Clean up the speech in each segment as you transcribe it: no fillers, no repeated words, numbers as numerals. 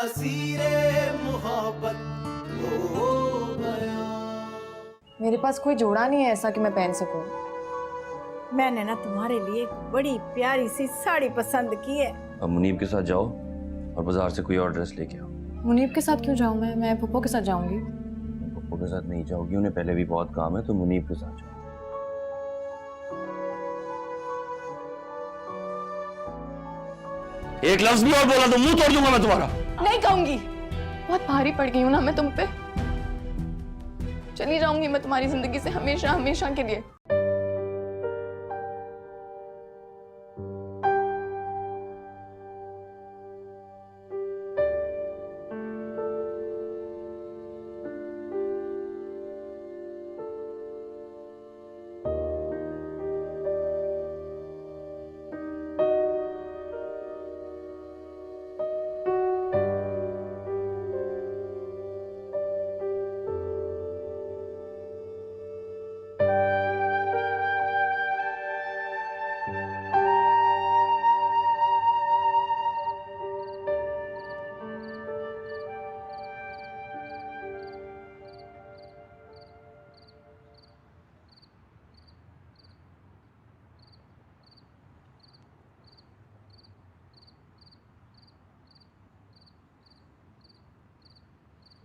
असीरे मोहब्बत हो गया। मेरे पास कोई जोड़ा नहीं है ऐसा कि मैं पहन सकूं। मैंने ना तुम्हारे लिए एक बड़ी प्यारी सी साड़ी पसंद की है। अब मुनीब के साथ जाओ और बाजार से कोई और ड्रेस लेके आओ। मुनीब के साथ क्यों जाऊं मैं पप्पो के साथ जाऊंगी। पप्पू के साथ नहीं जाओगी, उन्हें पहले भी बहुत काम है, तो मुनीब के साथ जाओ। एक लफ्ज भी और बोला तो मुंह तोड़ दूंगा मैं तुम्हारा। नहीं कहूंगी, बहुत भारी पड़ गई हूं ना मैं तुम पे। चली जाऊंगी मैं तुम्हारी जिंदगी से हमेशा हमेशा के लिए।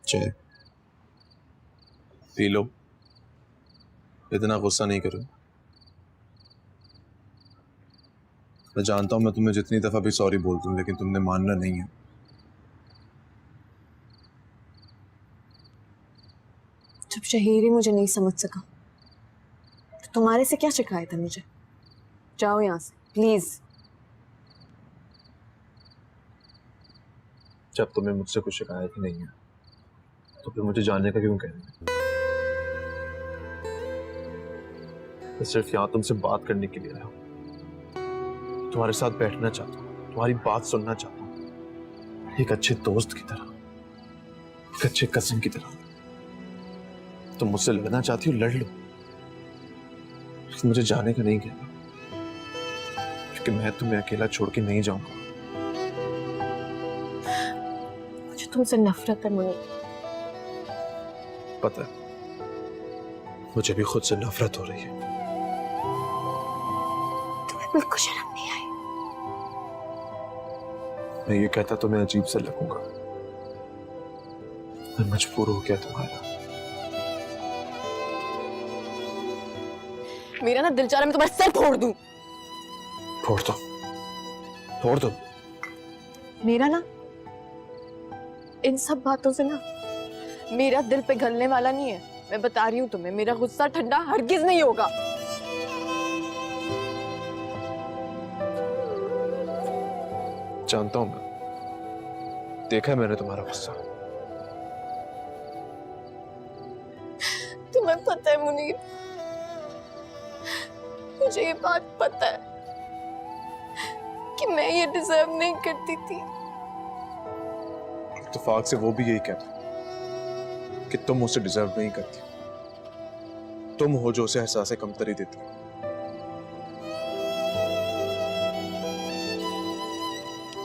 चाय पी लो, इतना गुस्सा नहीं करो। मैं जानता हूं मैं तुम्हें जितनी दफा भी सॉरी बोल दूं, लेकिन तुमने मानना नहीं है। जब शहीर ही मुझे नहीं समझ सका तो तुम्हारे से क्या शिकायत है मुझे। जाओ यहाँ से प्लीज। जब तुम्हें मुझसे कोई शिकायत ही नहीं है तो फिर मुझे जाने का क्यों कहना है? मैं सिर्फ यहाँ तुमसे बात करने के लिए आया हूँ। तुम्हारे साथ बैठना चाहता हूँ, तुम्हारी बात सुनना चाहता हूँ, एक अच्छे दोस्त की तरह, एक अच्छे कजिन की तरह। तुम मुझसे लड़ना चाहती हो, लड़ लो, लेकिन मुझे जाने का नहीं कहना, क्योंकि मैं तुम्हें अकेला छोड़ के नहीं जाऊंगा। मुझे तुमसे नफरत है मुनीब। पता है, मुझे भी खुद से नफरत हो रही है। तुम्हें बिल्कुल शर्म नहीं आई। मैं ये कहता तो मैं अजीब सा लगूंगा। मैं मजबूर हो गया तुम्हारा। मेरा ना दिल चाह रहा मैं तुम्हारा सर फोड़ दूं। फोड़ दो, फोड़ दो। मेरा ना इन सब बातों से ना मेरा दिल पिघलने वाला नहीं है। मैं बता रही हूँ तुम्हें, मेरा गुस्सा ठंडा हरगिज नहीं होगा। जानता हूं मैं, देखा है मैंने तुम्हारा गुस्सा। तुम्हें पता है मुनीब, मुझे ये बात पता है कि मैं ये डिजर्व नहीं करती थी। इत्तेफाक से वो भी यही कहता कि तुम मुझसे डिजर्व नहीं करती। तुम हो जो उसे एहसास कमतरी देती।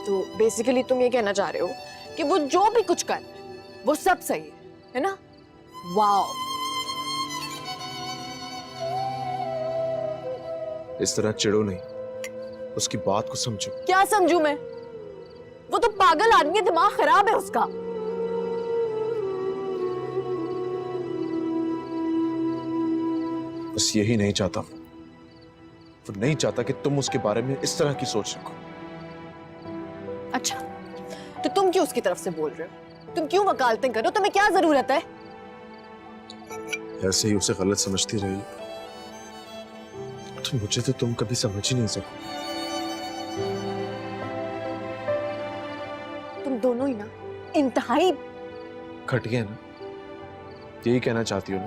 तो बेसिकली तुम ये कहना चाह रहे हो कि वो जो भी कुछ कर वो सब सही है ना? वाओ। इस तरह चिढ़ो नहीं, उसकी बात को समझो। क्या समझू मैं? वो तो पागल आदमी है, दिमाग खराब है उसका। बस यही नहीं चाहता वो नहीं चाहता कि तुम उसके बारे में इस तरह की सोच रखो। अच्छा, तो तुम क्यों उसकी तरफ से बोल रहे हो? तुम क्यों वकालतें करो? तुम्हें क्या जरूरत है? ऐसे ही उसे गलत समझती रही तो मुझे तो तुम कभी समझ ही नहीं सको। तुम दोनों ही ना इंतहाई घटिया ना, यही कहना चाहती हो ना?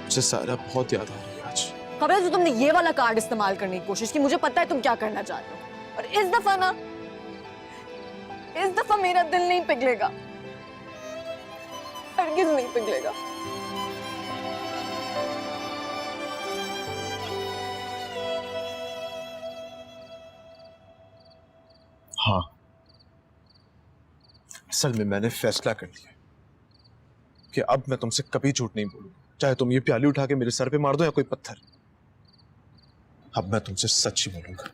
मुझे सारा बहुत याद आ रही है आज। खबर है जो तुमने ये वाला कार्ड इस्तेमाल करने की कोशिश की, मुझे पता है तुम क्या करना चाहते हो। और इस दफा मेरा दिल नहीं पिघलेगा, हरगिज नहीं पिघलेगा। हाँ, असल में मैंने फैसला कर लिया कि अब मैं तुमसे कभी झूठ नहीं बोलूंगा, चाहे तुम ये प्याली उठा के मेरे सर पे मार दो या कोई पत्थर। अब मैं तुमसे सच ही बोलूंगा।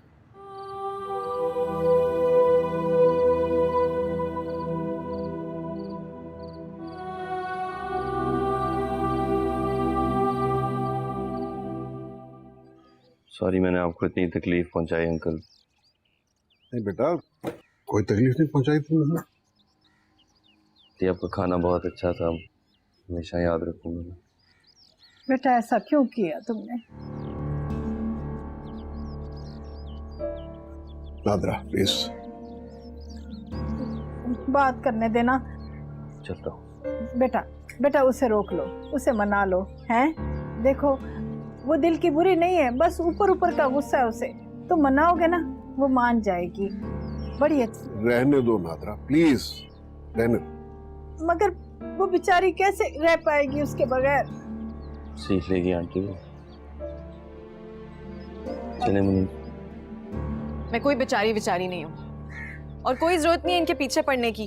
सॉरी मैंने आपको इतनी तकलीफ पहुंचाई अंकल। नहीं बेटा, कोई तकलीफ नहीं पहुंचाई तुमने। ये आपका खाना बहुत अच्छा था, हमेशा याद रखूंगा मैं। बेटा ऐसा क्यों किया तुमने? नादरा प्लीज। बात करने देना। चलता हूँ। बेटा बेटा उसे रोक लो, उसे मना लो। हैं देखो वो दिल की बुरी नहीं है, बस ऊपर ऊपर का गुस्सा है उसे। तो मनाओगे ना वो मान जाएगी। बड़ी अच्छी। रहने दो नादरा प्लीज, रहने दो। मगर वो बेचारी कैसे रह पाएगी उसके बगैर? सीख लेगी आंटी वो। चले मुन्नी। मैं कोई बेचारी विचारी नहीं हूँ और कोई जरूरत नहीं है इनके पीछे पड़ने की।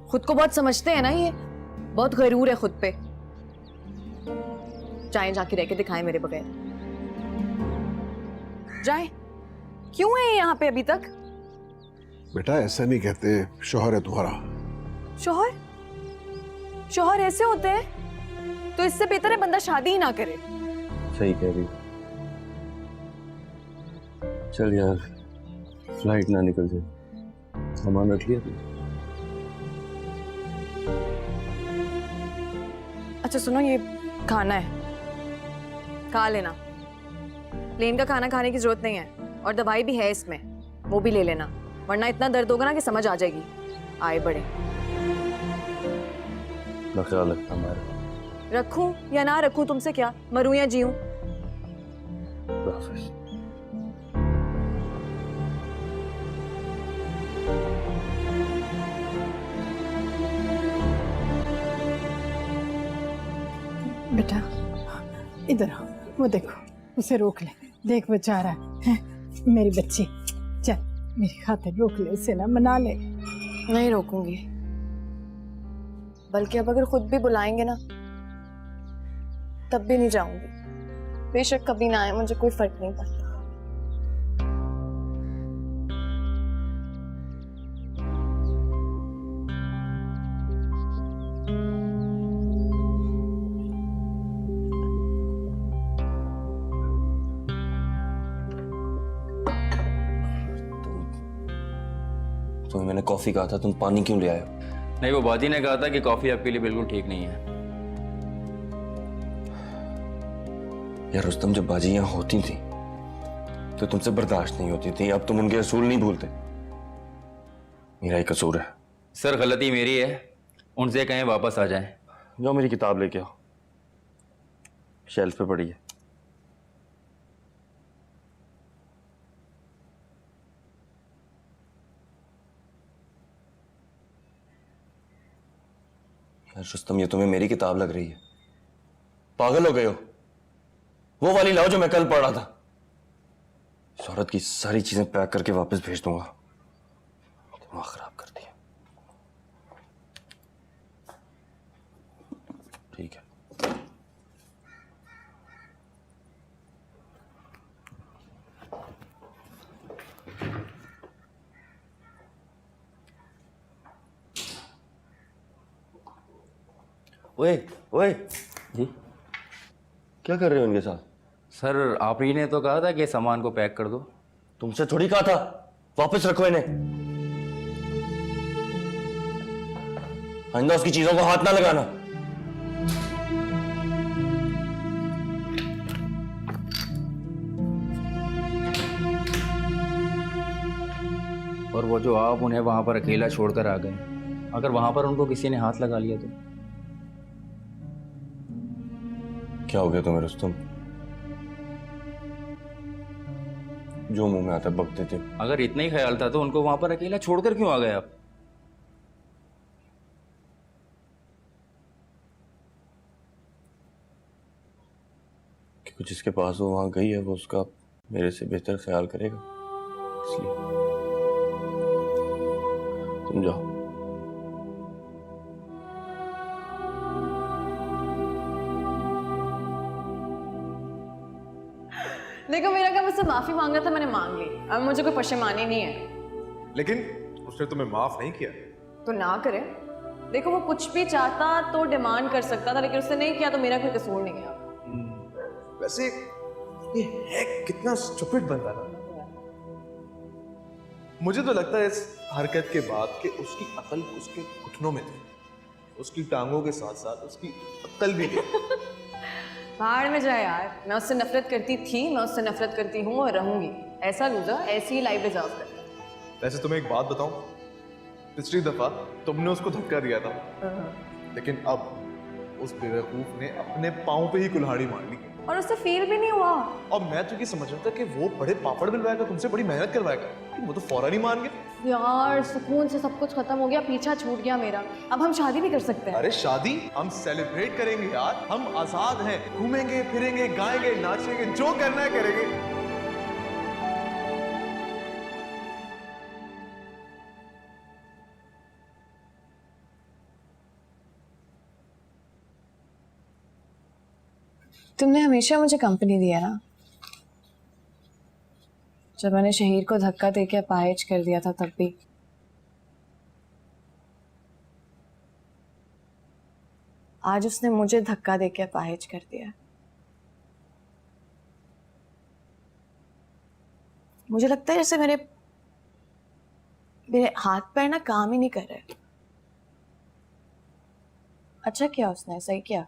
खुद को बहुत समझते हैं ना, ये बहुत गरूर है खुद पे। जाए जाके रह के दिखाएं मेरे बगैर। जाए। क्यों है ये यहाँ पे अभी तक? बेटा ऐसा नहीं कहते, शौहर है तुम्हारा। शौहर? शौहर ऐसे होते हैं? तो इससे बेहतर है बंदा शादी ही ना करे। सही कह रही। चल यार, फ्लाइट ना निकल जाए। सामान रख लिया तूने? अच्छा सुनो, ये खाना है, खा लेना। प्लेन का खाना खाने की जरूरत नहीं है और दवाई भी है इसमें, वो भी ले लेना, वरना इतना दर्द होगा ना कि समझ आ जाएगी। आए बड़े। अपना ख्याल रखना हमारा। रखूं या ना रखूं तुमसे क्या, मरूं या जीऊं? हाफिज। बेटा इधर आओ, वो देखो उसे रोक ले। देख बेचारा है, मेरी बच्ची। चल मेरी खातिर रोक ले उसे ना, मना ले। नहीं रोकूंगी, बल्कि अब अगर खुद भी बुलाएंगे ना तब भी नहीं जाऊंगी। बेशक कभी ना आए, मुझे कोई फर्क नहीं पड़ता। तुम्हें मैंने कॉफी कहा था, तुम पानी क्यों ले आए हो? नहीं, वो बाजी ने कहा था कि कॉफी आपके लिए बिल्कुल ठीक नहीं है। यार रुस्तम, जब बाजी यहाँ होती थी तो तुमसे बर्दाश्त नहीं होती थी, अब तुम उनके असूल नहीं भूलते। मेरा ही कसूर है। सर गलती मेरी है, उनसे कहें वापस आ जाएं। जाओ मेरी किताब लेके आओ, शेल्फ पे पड़ी है। यार रुस्तम, ये तुम्हें मेरी किताब लग रही है? पागल हो गए हो? वो वाली लाओ जो मैं कल पढ़ा था। इस औरत की सारी चीजें पैक करके वापस भेज दूंगा। दिमाग खराब कर दिया। ठीक है। ओए ओए जी क्या कर रहे हो उनके साथ? सर, आप ही ने तो कहा था कि सामान को पैक कर दो। तुमसे थोड़ी कहा था, वापस रखो इन्हें। आइंदा उसकी चीजों को हाथ ना लगाना। और वो जो आप उन्हें वहां पर अकेला छोड़कर आ गए, अगर वहां पर उनको किसी ने हाथ लगा लिया तो? क्या हो गया तुम्हें रुस्तम? जो मुंह में आता है बकते थे। अगर इतना ही ख्याल था तो उनको वहां पर अकेला छोड़कर क्यों आ गए आप? क्योंकि जिसके पास वो वहां गई है वो उसका मेरे से बेहतर ख्याल करेगा, इसलिए। तुम जाओ। देखो मेरा क्या मुझसे माफी मांगा था, मैंने मांग ली, अब मुझे कोई पशेमानी नहीं है। लेकिन उसने तुम्हें माफ नहीं किया। तो ना करे। देखो वो कुछ भी चाहता तो डिमांड कर सकता था, लेकिन उसने नहीं किया तो मेरा कोई कसूर नहीं है। वैसे ये है कितना स्टूपिड बंदा ना। मुझे तो लगता है इस हरकत के बाद कि उसकी अकल उसके घुटनों में थी, उसकी टांगों के साथ साथ उसकी अकल भी थी। बाहर में जाए यार, मैं उससे नफरत करती थी, मैं उससे नफरत करती हूँ और रहूंगी। ऐसा लूजर ऐसी ही लाइफ डिजर्व करता है। वैसे तुम्हें एक बात बताऊं, पिछली दफा तुमने उसको धक्का दिया था, लेकिन अब उस बेवकूफ ने अपने पाँव पे ही कुल्हाड़ी मार ली और उससे फील भी नहीं हुआ। और मैं तो ये समझ रहा था कि वो बड़े पापड़ मिलवाएगा, तुमसे बड़ी मेहनत करवाएगा, लेकिन वो तो फौरन ही मान गया। यार सुकून से सब कुछ खत्म हो गया, पीछा छूट गया मेरा। अब हम शादी भी कर सकते हैं। अरे शादी हम सेलिब्रेट करेंगे यार, हम आजाद हैं, घूमेंगे फिरेंगे, गाएंगे नाचेंगे, जो करना है करेंगे। तुमने हमेशा मुझे कंपनी दिया ना। जब मैंने शहीर को धक्का देके अपाहिज कर दिया था तब भी। आज उसने मुझे धक्का देके अपाहिज कर दिया। मुझे लगता है जैसे मेरे हाथ पैर ना काम ही नहीं कर रहे। अच्छा किया उसने, सही किया,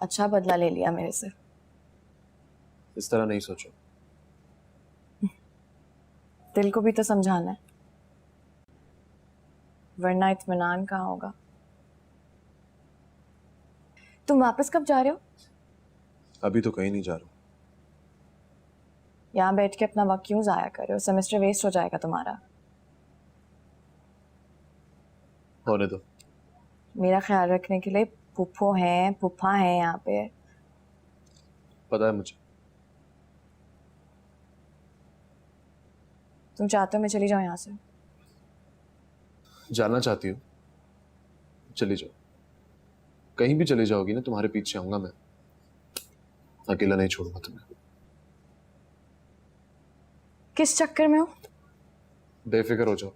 अच्छा बदला ले लिया मेरे से। इस तरह नहीं सोचो। दिल को भी तो समझाना है, वरना इत्मीनान कहाँ होगा। तुम वापस कब जा रहे हो? अभी तो कहीं नहीं जा रहा हूँ। यहाँ बैठ के अपना वक्त क्यों जाया कर रहे हो? सेमेस्टर वेस्ट हो जाएगा तुम्हारा। होने दो। मेरा ख्याल रखने के लिए फूफो हैं, फूफा हैं यहाँ पे। पता है मुझे। तुम चाहते हो मैं चली जाऊँ यहाँ से? जाना चाहती हूँ, चली जाओ। कहीं भी चली जाओगी ना, तुम्हारे पीछे आऊंगा मैं, अकेला नहीं छोड़ूंगा तुम्हें। किस चक्कर में हो? बेफिक्र हो जाओ,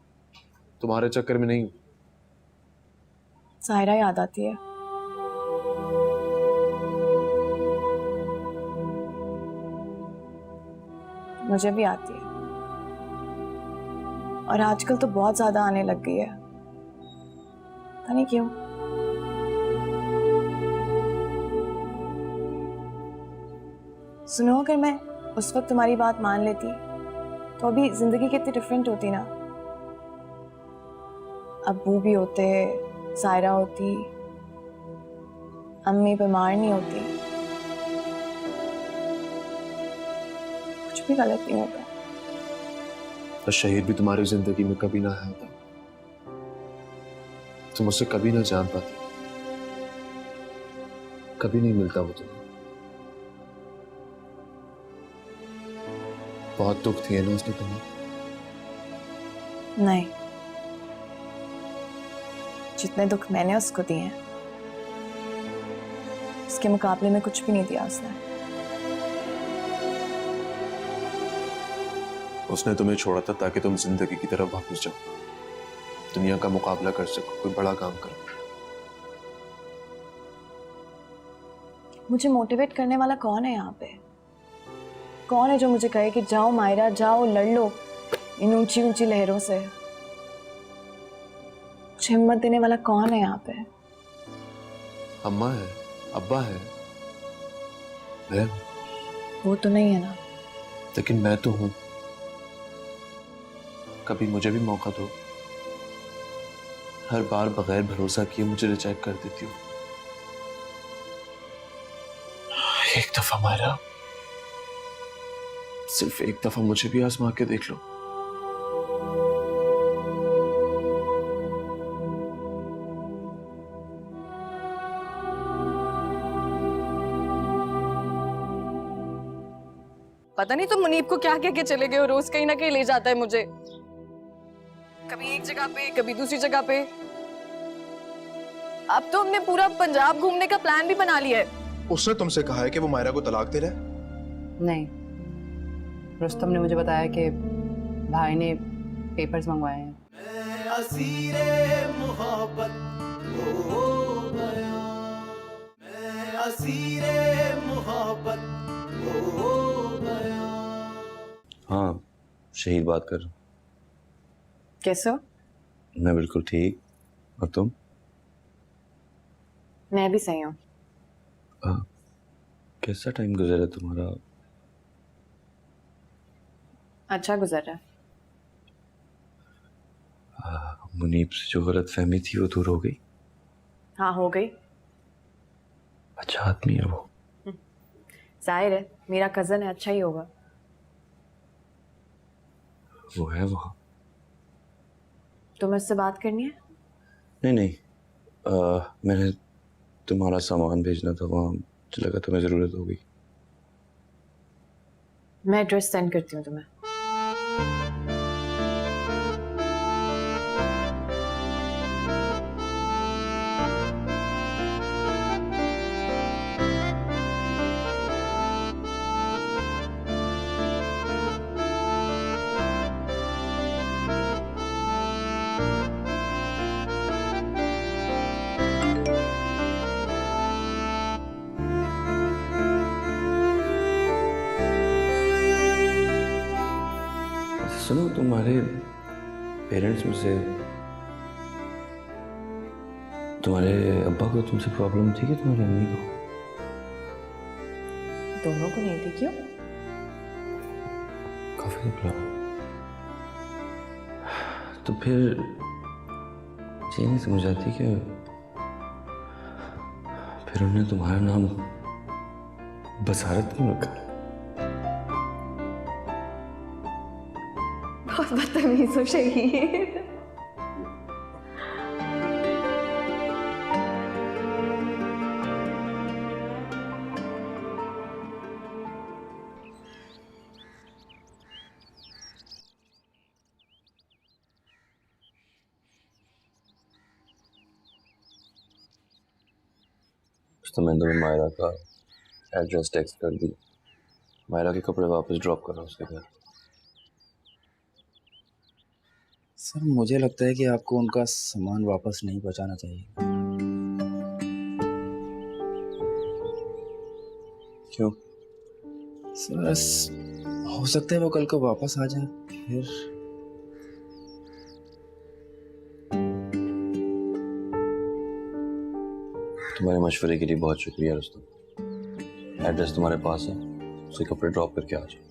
तुम्हारे चक्कर में नहीं। सायरा याद आती है। मुझे भी आती है, और आजकल तो बहुत ज्यादा आने लग गई है, पता नहीं क्यों। सुनो, अगर मैं उस वक्त तुम्हारी बात मान लेती तो अभी जिंदगी कितनी डिफरेंट होती ना। अब्बू भी होते, सायरा होती, अम्मी बीमार नहीं होती, कुछ भी गलत नहीं होता। और शहीद भी तुम्हारी जिंदगी में कभी ना आया होता, तुम उसे कभी ना जान पाती, कभी नहीं मिलता वो तुम्हें। बहुत दुख दिए ना उसने तुम्हें। नहीं, जितने दुख मैंने उसको दिए हैं उसके मुकाबले में कुछ भी नहीं दिया उसने। उसने तुम्हें छोड़ा था ताकि तुम जिंदगी की तरफ वापस जाओ, दुनिया का मुकाबला कर सको, कोई बड़ा काम करो। मुझे मोटिवेट करने वाला कौन है यहाँ पे? कौन है जो मुझे कहे कि जाओ मायरा, जाओ लड़ लो इन ऊंची ऊंची लहरों से? मुझे हिम्मत देने वाला कौन है यहाँ पे? अम्मा है, अब्बा है, मैं। वो तो नहीं है ना। लेकिन मैं तो हूं। कभी मुझे भी मौका दो। हर बार बगैर भरोसा किए मुझे रिजेक्ट कर देती हो। एक दफा मायरा, सिर्फ एक दफा मुझे भी आजमा के देख लो। पता नहीं तुम मुनीब को क्या कह के चले गए हो, रोज कहीं ना कहीं ले जाता है मुझे। कभी एक जगह पे, कभी दूसरी जगह पे। अब तो हमने पूरा पंजाब घूमने का प्लान भी बना लिया है। उसने तुमसे कहा है कि वो मायरा को तलाक दे रहा है? नहीं, रुस्तम ने मुझे बताया कि भाई ने पेपर्स मंगवाए हैं। मैं असीरे मोहब्बत हो गया, मैं असीरे मोहब्बत हो गया। हाँ, शहीद बात कर रहा हूँ। कैसे हो? मैं बिल्कुल ठीक। और तुम? मैं भी सही हूँ। कैसा टाइम गुजरा तुम्हारा? अच्छा गुजर रहा है। मुनीब से जो गलत फहमी थी वो दूर हो गई? हाँ हो गई। अच्छा आदमी है वो। जाहिर है, मेरा कजन है, अच्छा ही होगा। वो है वहाँ? तुम्हें उससे बात करनी है? नहीं नहीं, मैंने तुम्हारा सामान भेजना था वहाँ, मुझे लगा तुम्हें ज़रूरत होगी। मैं एड्रेस सेंड करती हूँ तुम्हें। सुनो, तुम्हारे पेरेंट्स में से तुम्हारे अब्बा को तुमसे प्रॉब्लम थी कि तुम्हारी अम्मी को? दोनों को नहीं थी। क्यों? काफी प्रॉब्लम। तो फिर ये नहीं समझ आती कि फिर उन्होंने तुम्हारा नाम बसारत क्यों रखा? बहुत बदतमीज हो शहीद। तो मैंने तुम्हें मायरा का एड्रेस टेक्स्ट कर दी। मायरा के कपड़े वापस ड्रॉप करो उसके घर। सर मुझे लगता है कि आपको उनका सामान वापस नहीं पहुंचाना चाहिए। क्यों? सर हो सकता है वो कल को वापस आ जाए फिर। तुम्हारे मशवरे के लिए बहुत शुक्रिया रुस्तम। एड्रेस तुम्हारे पास है, उसे कपड़े ड्रॉप करके आ जाओ।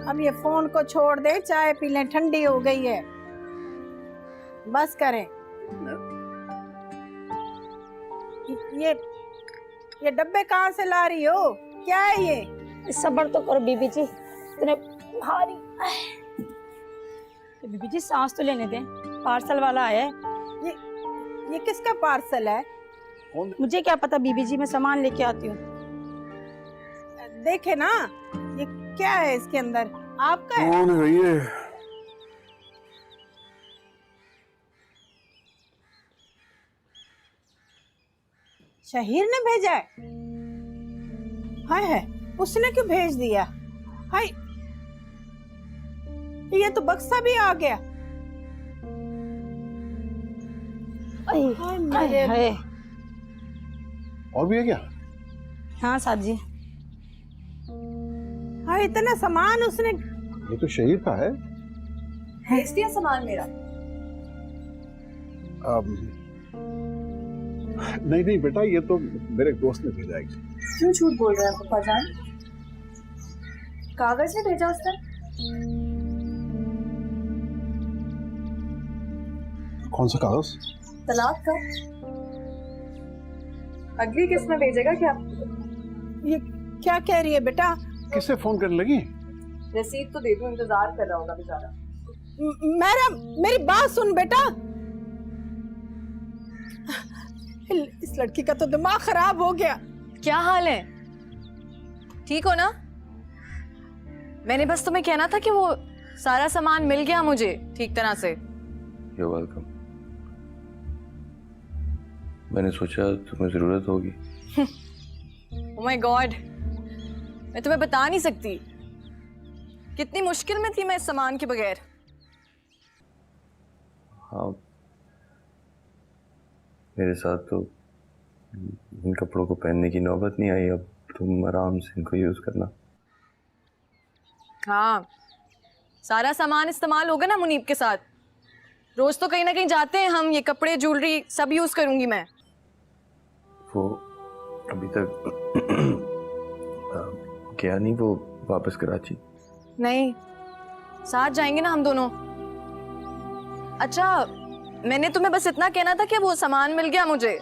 अब ये फोन को छोड़ दे, चाय पी लें, ठंडी हो गई है। बस करें। ये डब्बे कहाँ से ला रही हो? क्या है ये? सब्र तो करो बीबी जी, इतने भारी। तो बीबी जी सांस तो लेने दें, पार्सल वाला आया है। ये किसका पार्सल है? मुझे क्या पता बीबी जी, मैं सामान लेके आती हूँ। देखे ना, ये क्या है इसके अंदर? आपका है? कौन है ये? शहीर ने भेजा है? हाय, उसने क्यों भेज दिया? हाय, ये तो बक्सा भी आ गया। हाय मेरे। हाय। और भी है क्या? हाँ साहब जी। हाय, इतना सामान उसने। ये तो शहीद का है। भेज दिया सामान मेरा? नहीं नहीं बेटा, ये तो मेरे दोस्त ने भेजा है। क्यों झूठ बोल रहे हैं पप्पा जान? कागज में भेजा उसने? कौन सा कागज? तलाक का। अग्री किसमें भेजेगा क्या? ये क्या कह रही है बेटा? किससे फोन करने लगी? रसीद तो दे दूं, इंतजार कर रहा होगा बेचारा। मेरा मेरी बात सुन बेटा, इस लड़की का तो दिमाग खराब हो गया। क्या हाल है? ठीक हो ना? मैंने बस तुम्हें कहना था कि वो सारा सामान मिल गया मुझे ठीक तरह से। You're welcome. मैंने सोचा तुम्हें जरूरत होगी। Oh my God, मैं तुम्हें बता नहीं सकती कितनी मुश्किल में थी मैं इस सामान के बगैर। हाँ, मेरे साथ तो इन कपड़ों को पहनने की नौबत नहीं आई। अब तुम आराम से इनको यूज करना। हाँ, सारा सामान इस्तेमाल होगा ना मुनीब के साथ। रोज तो कहीं ना कहीं जाते हैं हम, ये कपड़े ज्वेलरी सब यूज करूंगी मैं। वो अभी तक गया नहीं वो वापस कराची? नहीं, साथ जाएंगे ना हम दोनों। अच्छा, मैंने तुम्हें बस इतना कहना था कि वो सामान मिल गया मुझे।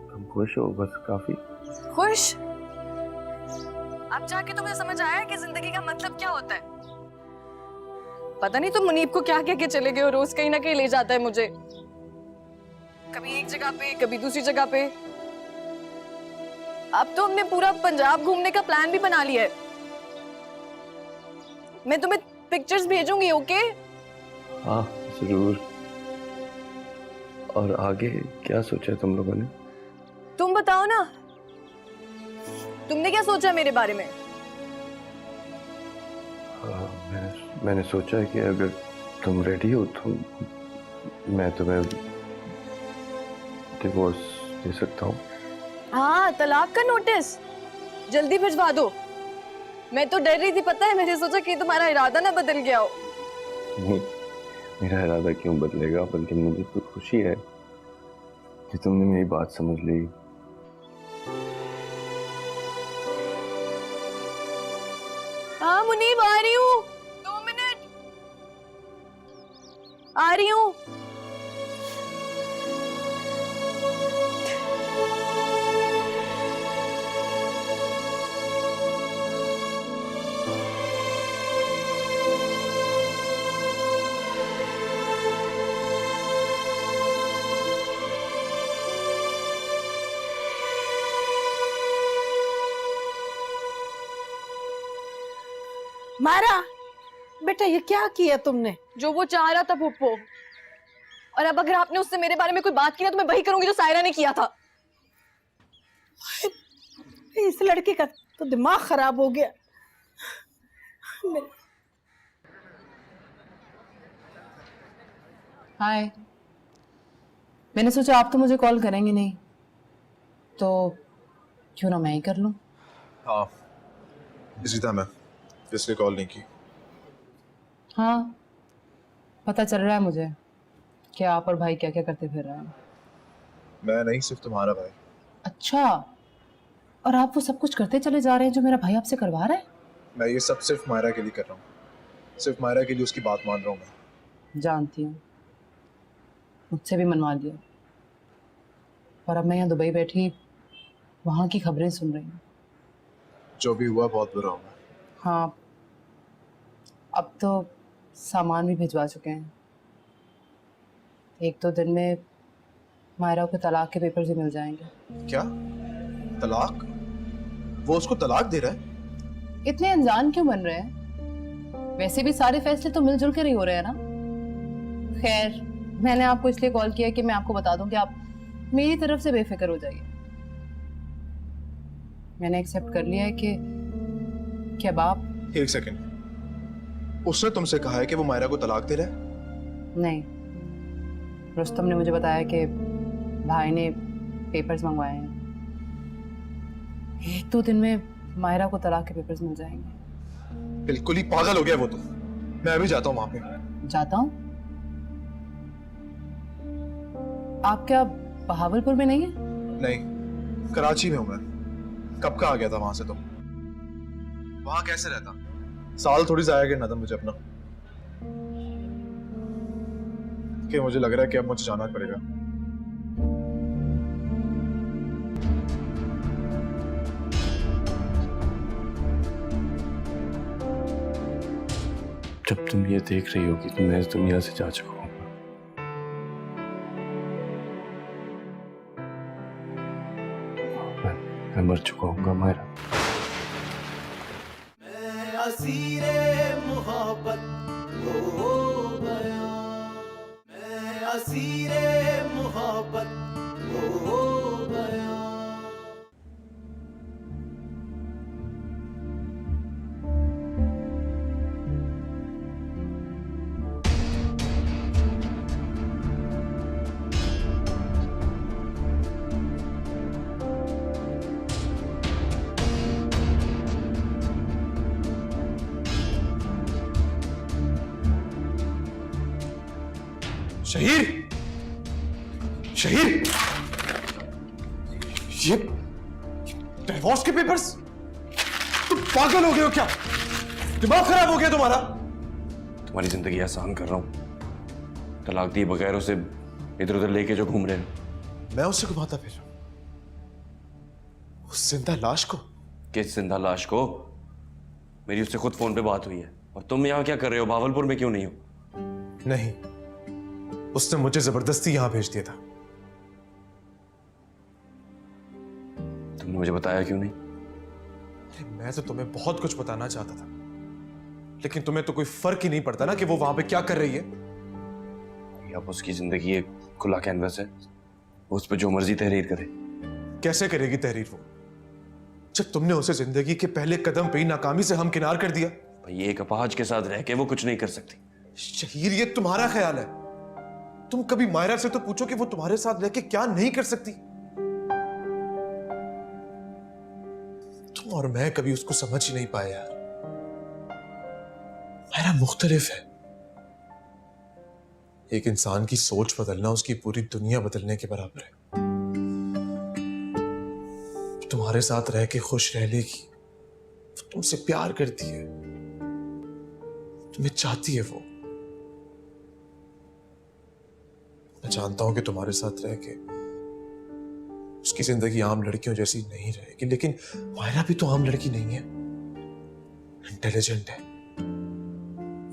तुम खुश हो? बस काफी। खुश? अब जाके तुम्हें समझ आया कि जिंदगी का मतलब क्या होता है। पता नहीं तुम मुनीब को क्या कह के चले गए हो, रोज कहीं ना कहीं ले जाता है मुझे, कभी एक जगह पे कभी दूसरी जगह पे। अब तो हमने पूरा पंजाब घूमने का प्लान भी बना लिया है। मैं तुम्हें पिक्चर्स भेजूंगी, ओके? हाँ जरूर। और आगे क्या सोचा है तुम लोगों ने? तुम बताओ ना, तुमने क्या सोचा मेरे बारे में? मैंने सोचा है कि अगर तुम रेडी हो तो मैं तुम्हें डिवोर्स दे सकता हूँ। हाँ, तलाक का नोटिस जल्दी भिजवा दो। मैं तो डर रही थी, पता है, मैंने सोचा कि तुम्हारा इरादा ना बदल गया हो। नहीं, मेरा इरादा क्यों बदलेगा, बल्कि मुझे तो खुशी है कि तुमने मेरी बात समझ ली। हाँ मुनीब, आ रही हूँ, 2 मिनट आ रही हूँ। मारा बेटा, ये क्या किया तुमने? जो वो चाह रहा था पुप्पो, और अब अगर आपने उससे मेरे बारे में कोई बात की ना तो मैं वही करूंगी जो सायरा ने किया था। इस लड़के का तो दिमाग खराब हो गया। हाय, मैंने सोचा आप तो मुझे कॉल करेंगे नहीं, तो क्यों ना मैं ही कर लूं। हाँ, इसी था मैं, इसलिए कॉल नहीं की। हाँ, पता चल रहा है मुझे कि आप और भाई क्या क्या करते फिर रहे हैं। मैं नहीं, सिर्फ तुम्हारा भाई। अच्छा, और आप वो सब कुछ करते चले जा रहे हैं जो मेरा भाई आपसे करवा रहा है? मैं ये सब सिर्फ मायरा के लिए कर रहा हूँ, सिर्फ मायरा के लिए उसकी बात मान रहा हूँ मैं। जानती हूँ, मुझसे भी मनवा लिया, और अब मैं यहाँ दुबई बैठी वहाँ की खबरें सुन रही हूँ। जो भी हुआ बहुत बुरा हुआ। हाँ, अब तो सामान भी भिजवा चुके हैं। 1-2 दिन में मायरा को तलाक के पेपर्स भी मिल जाएंगे। क्या? तलाक? वो उसको तलाक दे रहा है? इतने अनजान क्यों बन रहे हैं? वैसे भी सारे फैसले तो मिलजुल कर ही हो रहे हैं ना। खैर, मैंने आपको इसलिए कॉल किया कि मैं आपको बता दूं कि आप मेरी तरफ से बेफिक्र हो जाइए। मैंने एक्सेप्ट कर लिया है कि अब आप... एक सेकंड, उसने तुमसे कहा है कि वो मायरा को तलाक दे रहा है? नहीं, रुस्तम ने मुझे बताया कि भाई ने पेपर्स मंगवाए हैं। 1-2 दिन में मायरा को तलाक के पेपर्स मिल जाएंगे। बिल्कुल ही पागल हो गया वो तो। मैं अभी जाता हूँ वहां पे। जाता हूँ? आप क्या बहावलपुर में नहीं है? नहीं, कराची में हूँ मैं। कब का आ गया था वहां से तुम? वहां कैसे रहता? साल थोड़ी जाया करना था मुझे अपना, कि मुझे लग रहा है कि अब मुझे जाना पड़ेगा। जब तुम ये देख रही होगी तो मैं इस दुनिया से जा चुका हूँ। मैं मर चुका हूँ मायरा। मैं असीरे मोहब्बत हो गया, मैं असीरे मोहब्बत हो गया। शहीर, शहीर, ये डिवोर्स के पेपर्स? तुम पागल हो गए हो क्या? दिमाग खराब हो गया तुम्हारा? तुम्हारी जिंदगी आसान कर रहा हूँ। तलाक दिए बगैर उसे इधर उधर लेके जो घूम रहे हो। मैं उससे घुमाता फिर उस जिंदा लाश को? किस जिंदा लाश को? मेरी उससे खुद फोन पे बात हुई है। और तुम यहाँ क्या कर रहे हो? भावलपुर में क्यों नहीं हो? नहीं, उसने मुझे जबरदस्ती यहां भेज दिया था। तुमने मुझे बताया क्यों नहीं? अरे मैं तो तुम्हें बहुत कुछ बताना चाहता था, लेकिन तुम्हें तो कोई फर्क ही नहीं पड़ता ना कि वो वहां पे क्या कर रही है। अब उसकी जिंदगी एक खुला कैनवस है, उस पर जो मर्जी तहरीर करे। कैसे करेगी तहरीर वो, जब तुमने उसे जिंदगी के पहले कदम पे ही नाकामी से हमकिनार कर दिया? भाई एक अपाहज के साथ रह के वो कुछ नहीं कर सकती। शहीर, ये तुम्हारा ख्याल है। तुम कभी मायरा से तो पूछो कि वो तुम्हारे साथ रह के क्या नहीं कर सकती। तुम और मैं कभी उसको समझ ही नहीं पाए यार। मायरा मुख्तलिफ है। एक इंसान की सोच बदलना उसकी पूरी दुनिया बदलने के बराबर है। तुम्हारे साथ रह के खुश रह लेगी, वो तुमसे प्यार करती है, तुम्हें चाहती है वो। मैं जानता हूं कि तुम्हारे साथ रह के उसकी जिंदगी आम लड़कियों जैसी नहीं रहेगी, लेकिन मायरा भी तो आम लड़की नहीं है। इंटेलिजेंट है,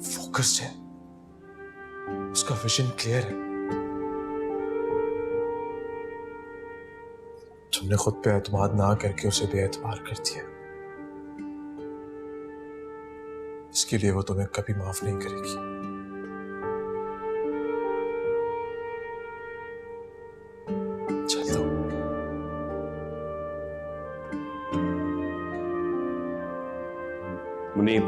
फोकस्ड है, उसका विजन क्लियर है। तुमने खुद पे एतमाद ना करके उसे बेएतबार कर दिया। इसके लिए वो तुम्हें कभी माफ नहीं करेगी। चलता हूं। मुनीब,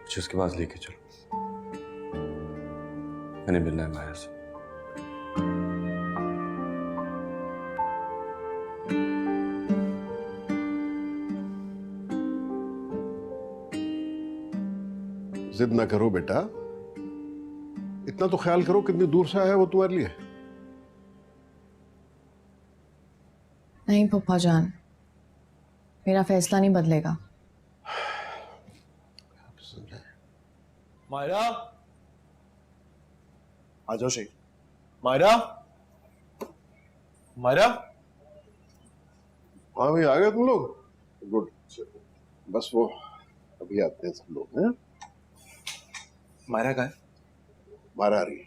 मुझे उसके पास लेके चलो। मैंने मिलना है माया से। जिद ना करो बेटा, इतना तो ख्याल करो कितनी दूर से आया वो तुम्हारे लिए। नहीं पप्पा जान, मेरा फैसला नहीं बदलेगा। मायरा, आ जाओ शेख। मायरा, मायरा। हाँ भाई, आ गए तुम लोग? गुड। बस वो अभी आते हैं सब लोग। हैं? मायरा कहाँ है? बाहर आ रही है।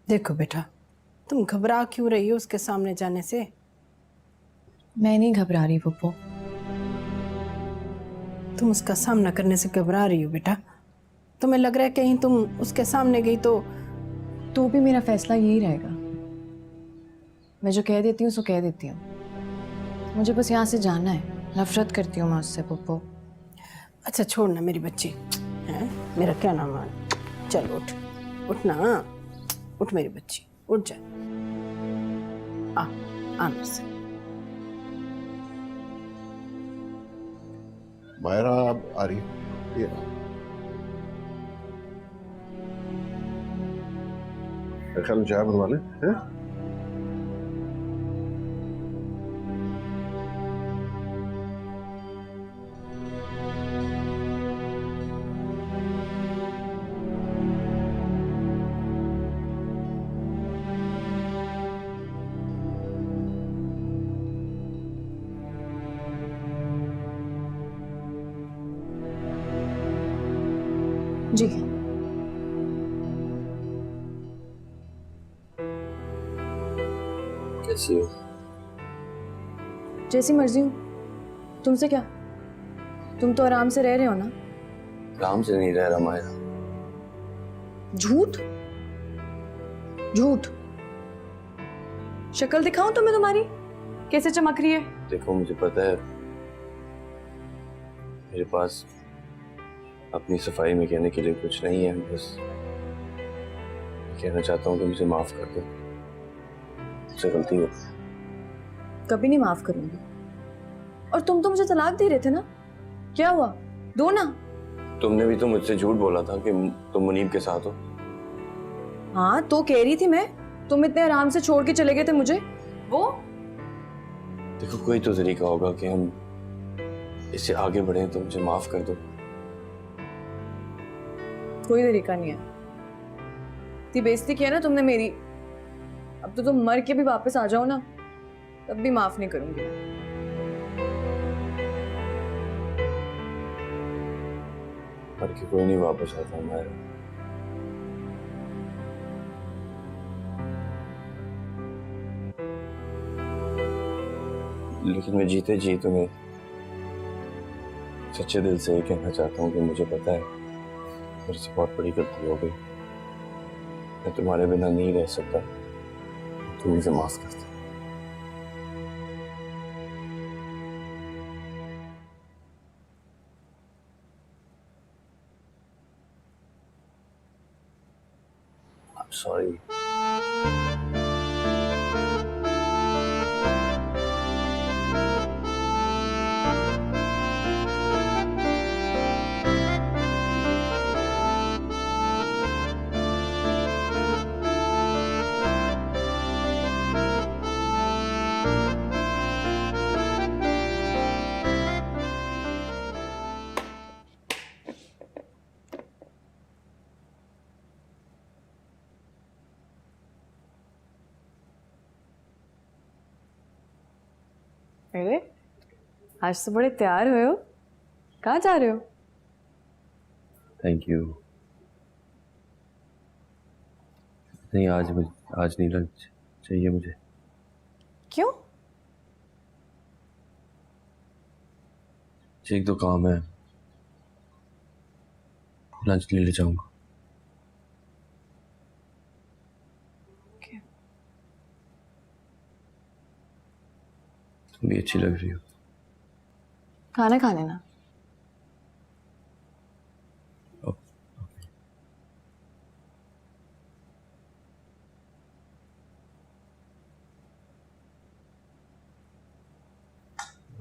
देखो बेटा, तुम घबरा क्यों रही हो उसके सामने जाने से? मैं नहीं घबरा रही पप्पू। तुम उसका सामना करने से घबरा रही हो बेटा? तुम्हें लग रहा है कहीं तुम उसके सामने गई तो भी मेरा फैसला यही रहेगा। मैं जो कह देती हूँ सो कह देती हूँ। मुझे बस यहाँ से जाना है। नफरत करती हूँ मैं उससे पप्पू। अच्छा छोड़ना मेरी बच्ची, हैं? मेरा क्या नाम है? चल उठ, उठ ना, उठ मेरी बच्ची, उठ जा। आ मेरे से। मायरा अब आ रही है। ये मेरे ख्याल में चाय बनवा ले। हैं? जी कैसी हो? जैसी मर्जी हूँ, तुमसे क्या? तुम तो आराम से रह रहे हो ना? आराम से नहीं रह रहा माया। झूठ झूठ। शक्ल दिखाऊं तुम्हें तुम्हारी कैसे चमक रही है? देखो मुझे पता है मेरे पास अपनी सफाई में कहने के लिए कुछ नहीं है, बस कहना चाहता हूँ कि मुझे माफ कर दो, मुझसे गलती हो। कभी नहीं माफ करूंगी। और तुम तो मुझे तलाक दे रहे थे ना, क्या हुआ? दो ना। तुमने भी तो मुझसे झूठ बोला था कि तुम मुनीब के साथ हो। हाँ तो कह रही थी मैं, तुम इतने आराम से छोड़ के चले गए थे मुझे। वो देखो कोई तो तरीका होगा कि हम इससे आगे बढ़े, तो मुझे माफ कर दो। कोई तरीका नहीं है। इतनी बेइज्जती किया ना तुमने मेरी, अब तो तुम मर के भी वापस आ जाओ ना, तब भी माफ नहीं करूंगी। मर के कोई नहीं वापस आता हमारा। लेकिन मैं जीते जी तुम्हें सच्चे दिल से ये कहना चाहता हूँ कि मुझे पता है मेरे से बहुत बड़ी गलती हो गई। मैं तुम्हारे बिना नहीं रह सकता, तुम मुझे माफ कर दो। I'm sorry. अरे आज तो बड़े तैयार हुए हो, कहाँ जा रहे हो? Thank you. नहीं आज नहीं लंच चाहिए मुझे। क्यों? एक दो काम है, लंच नहीं ले जाऊंगा। तुम भी अच्छी लग रही हो। खाना खा लेना।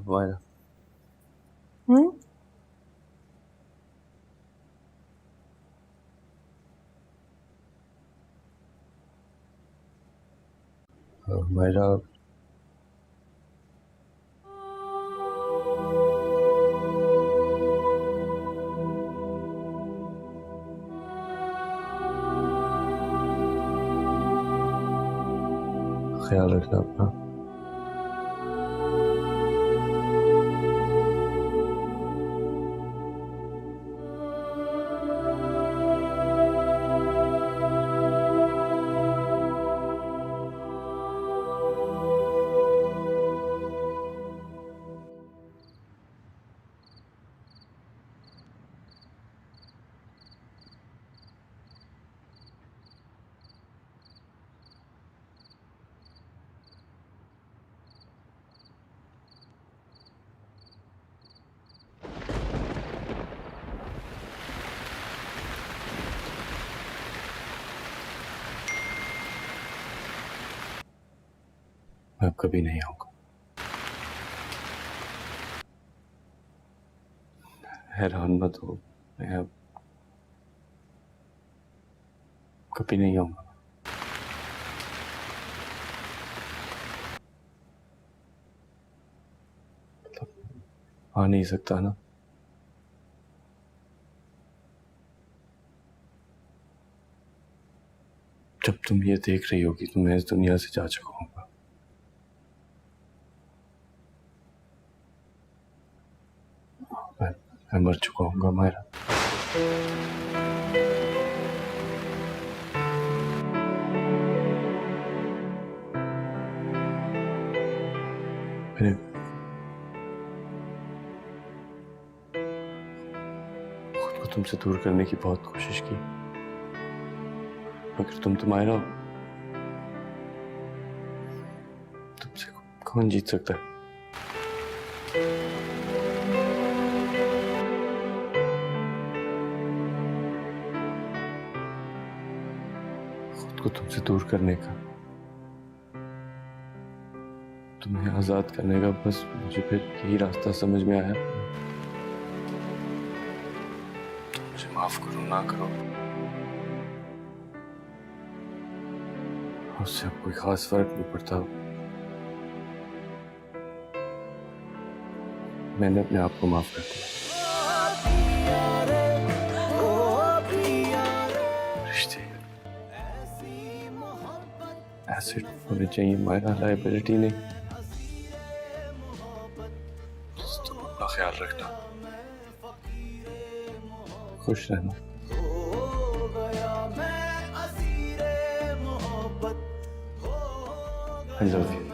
मायरा मायरा ख्याल रखना अपना। मैं अब कभी नहीं आऊंगा। हैरान मत हो, मैं अब कभी नहीं आऊंगा। आ नहीं सकता ना। जब तुम ये देख रही होगी तो मैं इस दुनिया से जा चुका हूँ। मैं मर चुका हूँ मायरा। मैंने खुद को तुमसे दूर करने की बहुत कोशिश की, मगर तुम आए ना, तुमसे कौन जीत सकता है? खुद को तुमसे दूर करने का, तुम्हें आजाद करने का, बस मुझे फिर यही रास्ता समझ में आया। मुझे माफ करो ना करो, उससे अब कोई खास फर्क नहीं पड़ता। मैंने अपने आप को माफ कर दिया। रिश्ते एसेट होने चाहिए, मायना लायबिलिटी नहीं। तुम अपना ख्याल रखना, खुश रहना। I love you.